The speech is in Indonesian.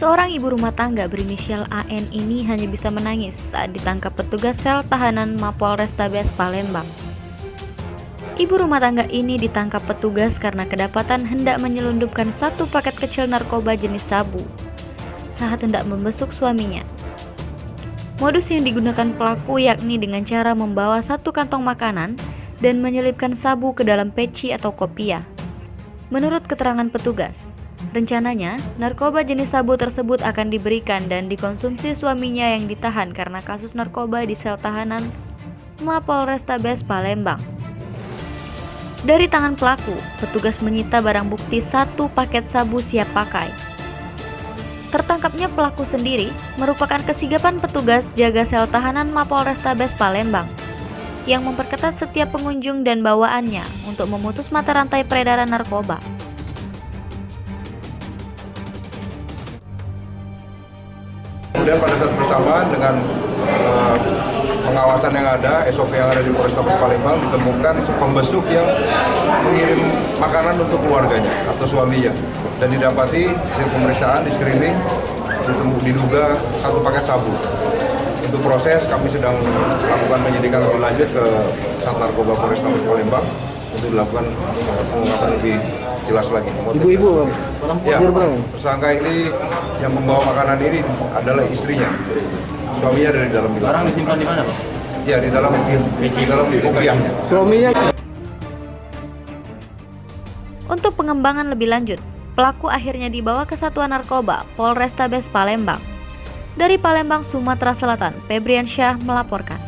Seorang ibu rumah tangga berinisial AN ini hanya bisa menangis saat ditangkap petugas sel tahanan Mapolrestabes Palembang. Ibu rumah tangga ini ditangkap petugas karena kedapatan hendak menyelundupkan satu paket kecil narkoba jenis sabu saat hendak membesuk suaminya. Modus yang digunakan pelaku yakni dengan cara membawa satu kantong makanan dan menyelipkan sabu ke dalam peci atau kopiah. Menurut keterangan petugas, rencananya narkoba jenis sabu tersebut akan diberikan dan dikonsumsi suaminya yang ditahan karena kasus narkoba di sel tahanan Mapolrestabes Palembang. Dari tangan pelaku, petugas menyita barang bukti satu paket sabu siap pakai. Tertangkapnya pelaku sendiri merupakan kesigapan petugas jaga sel tahanan Mapolrestabes Palembang yang memperketat setiap pengunjung dan bawaannya untuk memutus mata rantai peredaran narkoba. Kemudian pada saat bersamaan dengan pengawasan yang ada, SOP yang ada di Polrestabes Palembang, ditemukan pembesuk yang mengirim makanan untuk keluarganya atau suaminya, dan didapati hasil pemeriksaan di screening diduga satu paket sabu. Untuk proses kami sedang melakukan penyidikan lebih lanjut ke Sat Narkoba Polrestabes Palembang untuk dilakukan pengungkapan lebih jelas lagi. Ibu-ibu, ya, tersangka ini yang membawa makanan ini adalah istrinya. Suaminya ada di dalam bilik. Barang disimpan di mana, Pak? Ya, di dalam kopiahnya. Suaminya. Untuk pengembangan lebih lanjut, pelaku akhirnya dibawa ke Satuan Narkoba Polrestabes Palembang. Dari Palembang, Sumatera Selatan, Febriansyah melaporkan.